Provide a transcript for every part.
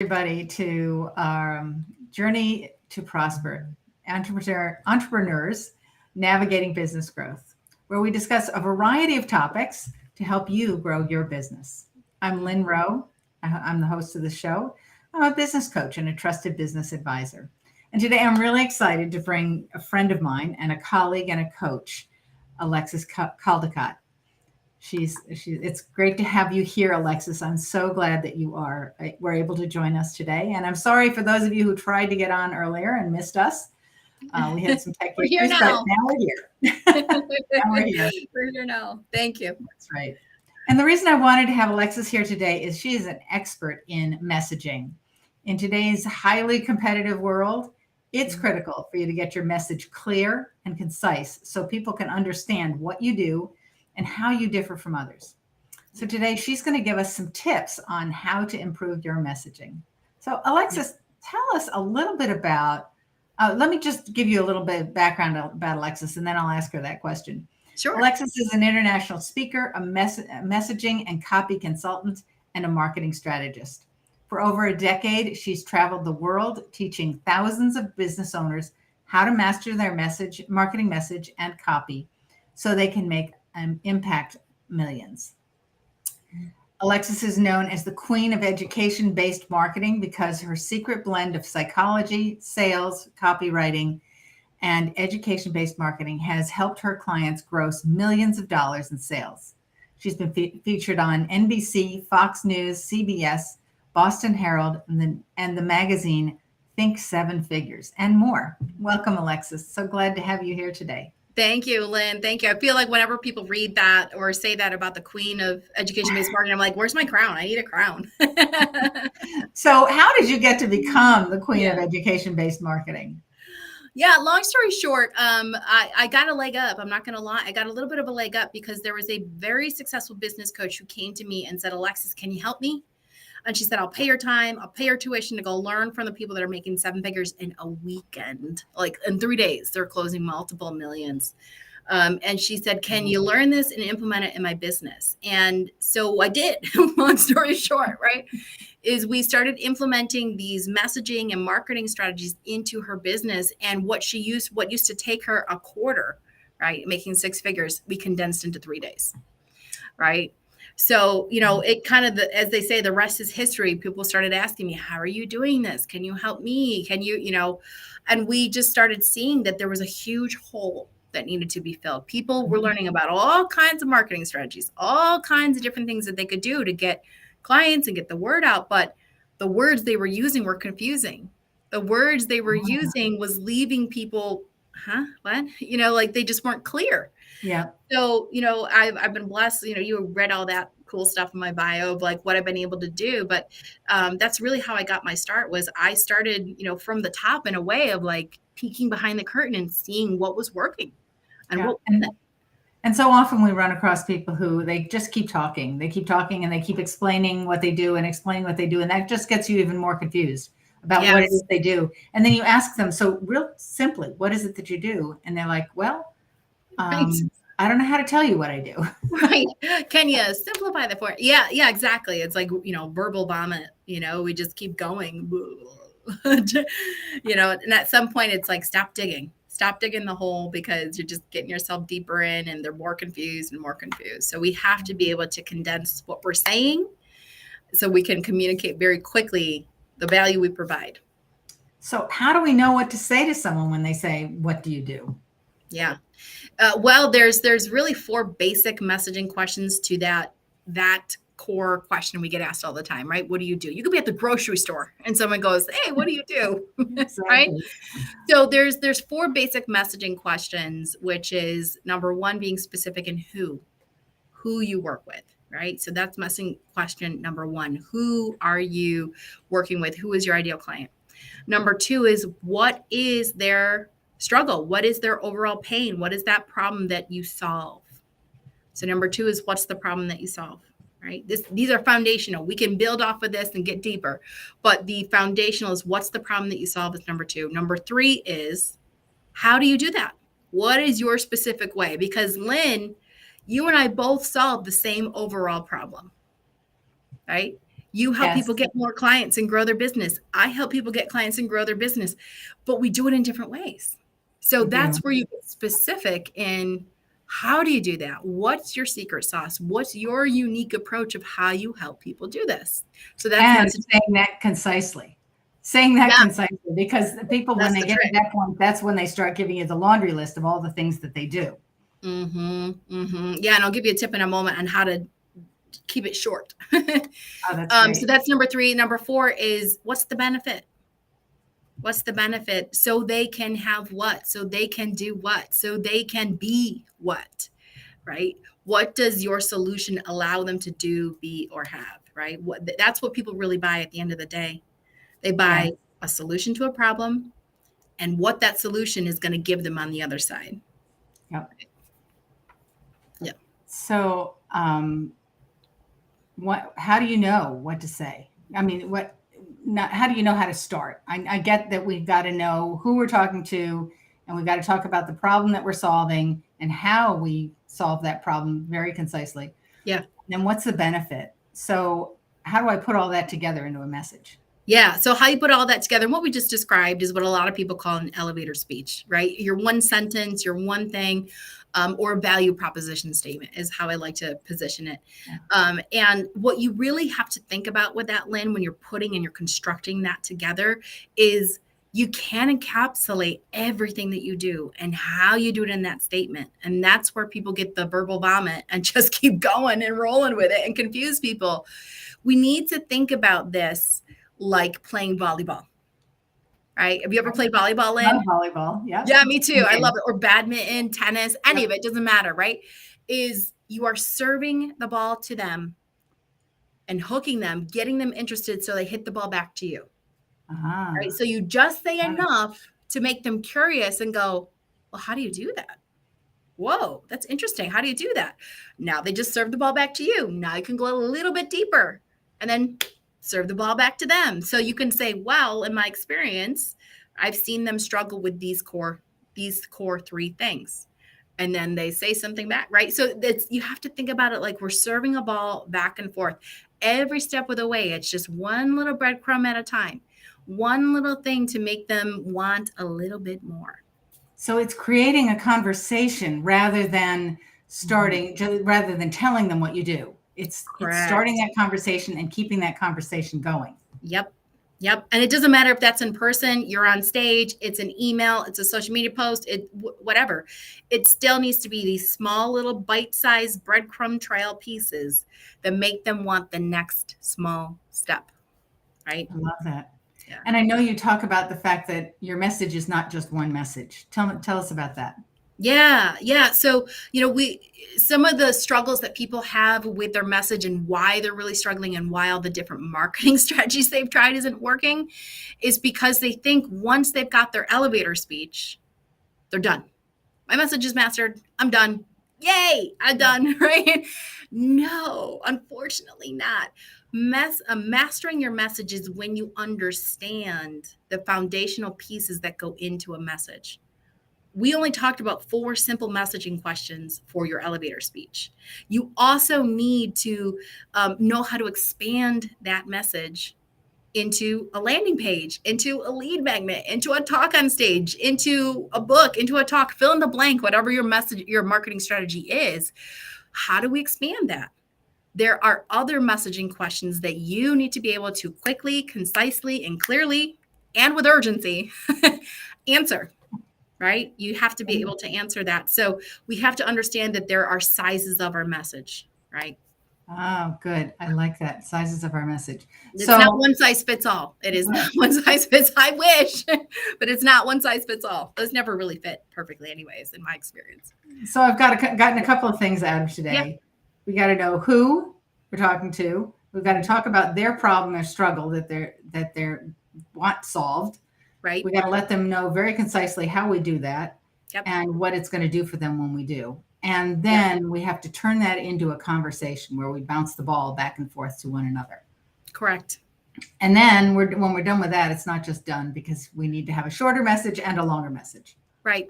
everybody to our Journey to Prosper Entrepreneurs Navigating Business Growth, where we discuss a variety of topics to help you grow your business. I'm Lynn Rowe. I'm the host of the show. I'm a business coach and a trusted business advisor. And today I'm really excited to bring a friend of mine and a colleague and a coach, Alexis Caldicott. It's great to have you here, Alexis. I'm so glad that were able to join us today. And I'm sorry for those of you who tried to get on earlier and missed us. We had some tech We're here issues, now. but now we're here. Now we're here. We're here now. Thank you. That's right. And the reason I wanted to have Alexis here today is she is an expert in messaging. In today's highly competitive world, it's critical for you to get your message clear and concise so people can understand what you do and how you differ from others. So today she's going to give us some tips on how to improve your messaging. So Alexis, tell us a little bit about, let me just give you a little bit of background about Alexis, and then I'll ask her that question. Sure. Alexis is an international speaker, a messaging and copy consultant, and a marketing strategist. For over a decade, she's traveled the world teaching thousands of business owners how to master their marketing message and copy so they can make and impact millions. Alexis is known as the queen of education-based marketing because her secret blend of psychology, sales, copywriting, and education-based marketing has helped her clients gross millions of dollars in sales. She's been featured on NBC, Fox News, CBS, Boston Herald, and the magazine Think Seven Figures, and more. Welcome, Alexis. So glad to have you here today. Thank you, Lynn. Thank you. I feel like whenever people read that or say that about the queen of education-based marketing, I'm like, where's my crown? I need a crown. So how did you get to become the queen of education-based marketing? Yeah, long story short, I got a leg up. I'm not going to lie. I got a little bit of a leg up because there was a very successful business coach who came to me and said, Alexis, can you help me? And she said, I'll pay your time. I'll pay your tuition to go learn from the people that are making seven figures in a weekend. Like in 3 days, they're closing multiple millions. And she said, can you learn this and implement it in my business? And so I did. Long story short, right, is we started implementing these messaging and marketing strategies into her business. And what used to take her a quarter, right, making 6 figures, we condensed into 3 days, right? So, it kind of, as they say, the rest is history. People started asking me, how are you doing this? Can you help me? Can you, and we just started seeing that there was a huge hole that needed to be filled. People were learning about all kinds of marketing strategies, all kinds of different things that they could do to get clients and get the word out. But the words they were using were confusing. The words they were using was leaving people, what? Like they just weren't clear. Yeah. So, I've been blessed, you read all that cool stuff in my bio of like what I've been able to do. But that's really how I got my start was I started, from the top in a way of like peeking behind the curtain and seeing what was working. And so often we run across people who they just keep talking. They keep talking and they keep explaining what they do and explaining what they do. And that just gets you even more confused about what it is they do. And then you ask them, so real simply, what is it that you do? And they're like, well, I don't know how to tell you what I do. Right. Can you simplify that for? Yeah, exactly. It's like, verbal vomit, we just keep going, and at some point it's like, stop digging the hole because you're just getting yourself deeper in and they're more confused and more confused. So we have to be able to condense what we're saying so we can communicate very quickly the value we provide. So how do we know what to say to someone when they say, what do you do? Yeah. Well, there's really 4 basic messaging questions to that core question we get asked all the time, right? What do you do? You could be at the grocery store and someone goes, hey, what do you do? Exactly. Right? So there's 4 basic messaging questions, which is number 1 being specific in who you work with, right? So that's messaging question number 1. Who are you working with? Who is your ideal client? Number 2 is what is their struggle? What is their overall pain? What is that problem that you solve? So number 2 is what's the problem that you solve, right? These are foundational. We can build off of this and get deeper, but the foundational is what's the problem that you solve is number 2. Number 3 is how do you do that? What is your specific way? Because Lynn, you and I both solve the same overall problem, right? You help Yes, people get more clients and grow their business. I help people get clients and grow their business, but we do it in different ways. So we do. that's where you get specific in how do you do that? What's your secret sauce? What's your unique approach of how you help people do this? So that's And message. saying that concisely. Saying that Yeah, concisely, because the people, when that's they the get to trick. that point, that's when they start giving you the laundry list of all the things that they do. Yeah, and I'll give you a tip in a moment on how to keep it short. Oh, that's So great. that's number 3. Number 4 is what's the benefit? What's the benefit? So they can have what? So they can do what? So they can be what? Right? What does your solution allow them to do, be, or have? Right? That's what people really buy at the end of the day. They Yeah. buy a solution to a problem and what that solution is going to give them on the other side. Yep. Yeah. So, how do you know what to say? I mean, how do you know how to start? I get that we've got to know who we're talking to, and we've got to talk about the problem that we're solving and how we solve that problem very concisely. Yeah. And what's the benefit? So how do I put all that together into a message? Yeah. So how you put all that together, and what we just described is what a lot of people call an elevator speech, right? Your one sentence, your one thing, or a value proposition statement is how I like to position it. And what you really have to think about with that, Lynn, when you're putting and you're constructing that together is you can encapsulate everything that you do and how you do it in that statement. And that's where people get the verbal vomit and just keep going and rolling with it and confuse people. We need to think about this like playing volleyball, right? Have you ever played volleyball, Love Lynn? volleyball. Yep. Yeah, me too. I Okay. love it. Or badminton, tennis, any Yep. of it doesn't matter, right? Is you are serving the ball to them and hooking them, getting them interested so they hit the ball back to you, right? Ah, So you just say got it. enough to make them curious and go, well, how do you do that? Whoa, that's interesting. How do you do that? Now they just serve the ball back to you. Now you can go a little bit deeper and then serve the ball back to them. So you can say, well, in my experience, I've seen them struggle with these core 3 things. And then they say something back, right? So you have to think about it like we're serving a ball back and forth every step of the way. It's just one little breadcrumb at a time, one little thing to make them want a little bit more. So it's creating a conversation rather than rather than telling them what you do. It's starting Correct. that conversation and keeping that conversation going. Yep. Yep. And it doesn't matter if that's in person, you're on stage, it's an email, it's a social media post, whatever. It still needs to be these small little bite-sized breadcrumb trail pieces that make them want the next small step. Right? I love that. Yeah. And I know you talk about the fact that your message is not just one message. Tell us about that. Yeah. So, some of the struggles that people have with their message and why they're really struggling and why all the different marketing strategies they've tried isn't working is because they think once they've got their elevator speech, they're done. My message is mastered. I'm done. Yay, I'm done, right? No, unfortunately not. Mastering your message is when you understand the foundational pieces that go into a message. We only talked about 4 simple messaging questions for your elevator speech. You also need to know how to expand that message into a landing page, into a lead magnet, into a talk on stage, into a book, into a talk, fill in the blank, whatever your message, your marketing strategy is. How do we expand that? There are other messaging questions that you need to be able to quickly, concisely, and clearly, and with urgency answer. Right? You have to be able to answer that. So we have to understand that there are sizes of our message, right? Oh, good. I like that. Sizes of our message. It's not So one size fits all. It is not one size fits. I wish, but it's not one size fits all. Those never really fit perfectly, anyways, in my experience. So I've gotten a couple of things out of today. Yeah. We got to know who we're talking to. We've got to talk about their problem or struggle that they're want solved. Right. We got to let them know very concisely how we do that. Yep. And what it's going to do for them when we do. And then we have to turn that into a conversation where we bounce the ball back and forth to one another. Correct. And then when we're done with that, it's not just done because we need to have a shorter message and a longer message. Right.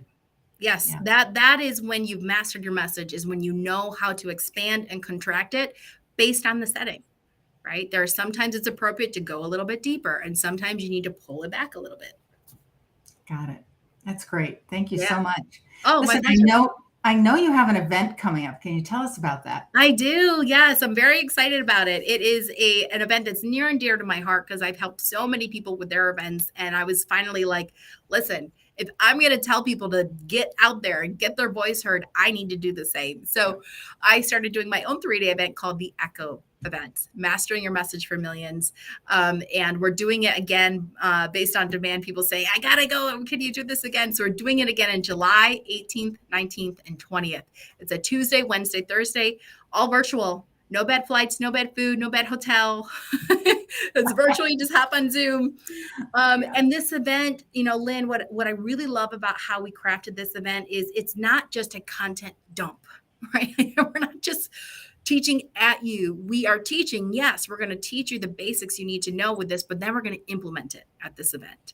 Yes. Yeah. That is when you've mastered your message, is when you know how to expand and contract it based on the setting. right? There are sometimes it's appropriate to go a little bit deeper, and sometimes you need to pull it back a little bit. Got it. That's great. Thank you Yeah. so much. Oh, my Listen, pleasure. I know you have an event coming up. Can you tell us about that? I do. Yes, I'm very excited about it. It is an event that's near and dear to my heart because I've helped so many people with their events. And I was finally like, listen, if I'm going to tell people to get out there and get their voice heard, I need to do the same. So I started doing my own 3-day event called the Echo event, Mastering Your Message for Millions. And we're doing it again based on demand. People say, I got to go. Can you do this again? So we're doing it again in July 18th, 19th, and 20th. It's a Tuesday, Wednesday, Thursday, all virtual. No bad flights, no bad food, no bad hotel. It's virtual. You just hop on Zoom. And this event, Lynn, what I really love about how we crafted this event is it's not just a content dump, right? We're not just teaching at you. We are teaching. Yes, we're going to teach you the basics you need to know with this, but then we're going to implement it at this event.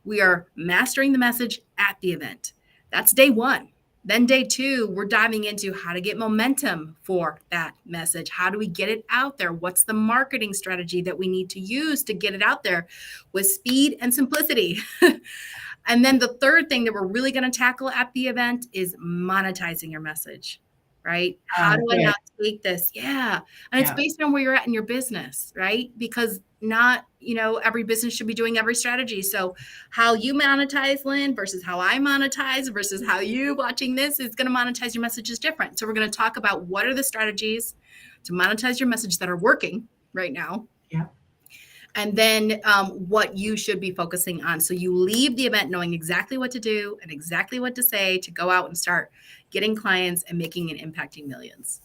We are mastering the message at the event. That's day 1. Then day 2, we're diving into how to get momentum for that message. How do we get it out there? What's the marketing strategy that we need to use to get it out there with speed and simplicity? And then the third thing that we're really going to tackle at the event is monetizing your message, right? How do I now take this? Yeah. And it's based on where you're at in your business, right? Because not, every business should be doing every strategy. So how you monetize, Lynn, versus how I monetize versus how you watching this is going to monetize your message is different. So we're going to talk about what are the strategies to monetize your message that are working right now. Yeah. And then what you should be focusing on. So you leave the event knowing exactly what to do and exactly what to say to go out and start getting clients and making and impacting millions.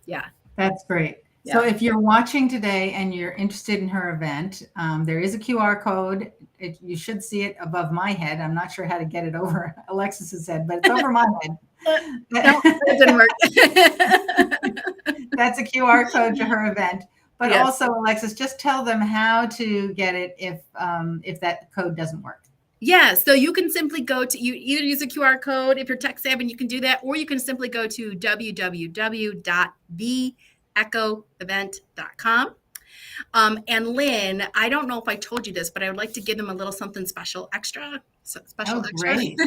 Yeah. That's great. Yeah. So if you're watching today and you're interested in her event, there is a QR code. You should see it above my head. I'm not sure how to get it over Alexis's head, but it's over my head. No, that didn't work. That's a QR code to her event. But also, Alexis, just tell them how to get it if that code doesn't work. Yeah, so you can simply go to, you either use a QR code if you're tech savvy, you can do that, or you can simply go to www.theechoevent.com. And Lynn, I don't know if I told you this, but I would like to give them a little something special extra. Great.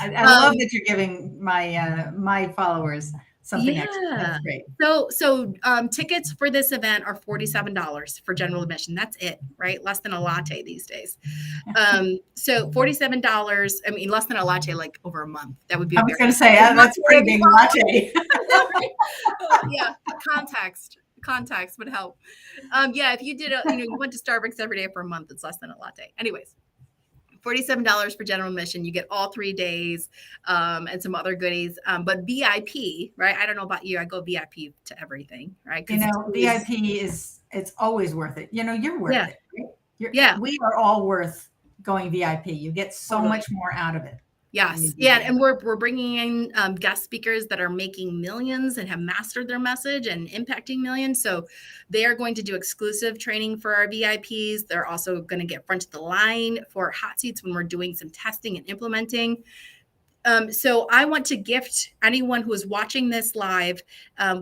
I love that you're giving my followers something extra. That's great. So tickets for this event are $47 for general admission. That's it, right? Less than a latte these days. So $47. I mean, less than a latte, like over a month. That would be. I was going to say that's a pretty big latte. Yeah, context would help. If you did you went to Starbucks every day for a month, it's less than a latte. Anyways. $47 for general admission. You get all 3 days and some other goodies. But VIP, right? I don't know about you. I go VIP to everything, right? VIP it's always worth it. You're worth it. Right? We are all worth going VIP. You get so much more out of it. Yes. Yeah. And we're bringing in guest speakers that are making millions and have mastered their message and impacting millions. So they are going to do exclusive training for our VIPs. They're also going to get front of the line for hot seats when we're doing some testing and implementing. So I want to gift anyone who is watching this live.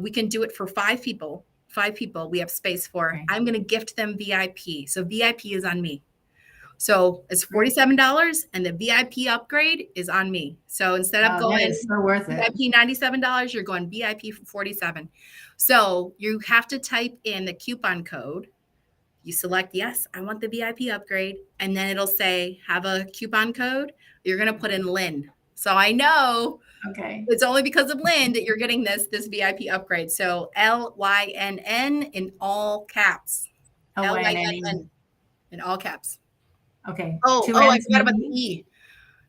We can do it for 5 people. 5 people we have space for. Okay. I'm going to gift them VIP. So VIP is on me. So it's $47 and the VIP upgrade is on me. So instead of going so worth it. VIP $97, you're going VIP for $47. So you have to type in the coupon code. You select, yes, I want the VIP upgrade. And then it'll say, have a coupon code. You're going to put in Lynn. So I know it's only because of Lynn that you're getting this VIP upgrade. So LYNN in all caps. LYNN in all caps. Okay. I forgot about the E.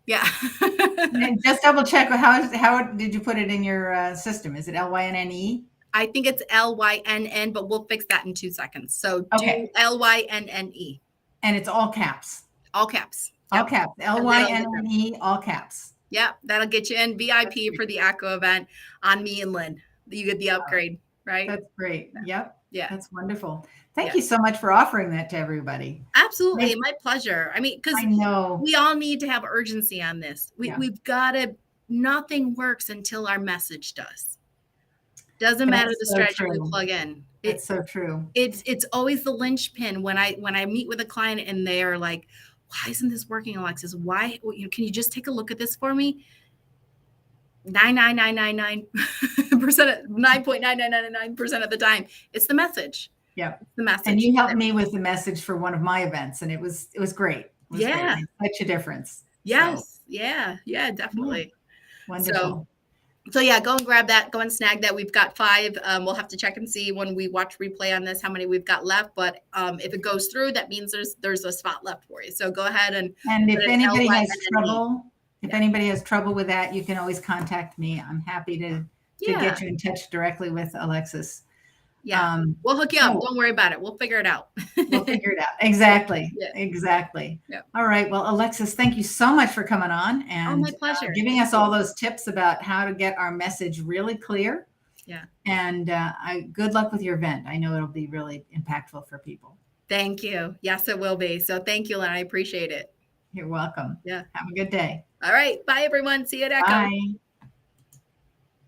Yeah. And just double check. How did you put it in your system? Is it LYNNE? I think it's LYNN, but we'll fix that in 2 seconds. So do LYNNE. And it's all caps. All caps. All caps. LYNNE, all caps. Yeah, that'll get you in VIP for the Echo event on me and Lynn. You get the upgrade, right? That's great. Yep. Yeah. That's wonderful. Thank you so much for offering that to everybody. Absolutely. My pleasure. I mean, because we all need to have urgency on this. We've got to, nothing works until our message does. Doesn't matter the strategy we plug in. That's so true. It's always the linchpin when I meet with a client and they are like, why isn't this working, Alexis? Why, can you just take a look at this for me? 9.9999% 9.9999% of the time, it's the message. Yeah. The message. And you helped me with the message for one of my events, and it was great. It was great. It made such a difference. Yes. So, Yeah, definitely. Wonderful. So yeah, go and grab that. Go and snag that. We've got 5. We'll have to check and see when we watch replay on this how many we've got left. But if it goes through, that means there's a spot left for you. So go ahead and if anybody has trouble, anybody has trouble with that, you can always contact me. I'm happy to get you in touch directly with Alexis. Yeah, we'll hook you up. Don't worry about it. We'll figure it out. We'll figure it out. Exactly. Exactly. Yeah. All right. Well, Alexis, thank you so much for coming on and my pleasure. Giving us all those tips about how to get our message really clear. Yeah. And good luck with your event. I know it'll be really impactful for people. Thank you. Yes, it will be. So thank you, Lynn. I appreciate it. You're welcome. Yeah. Have a good day. All right. Bye, everyone. See you at Echo. Bye.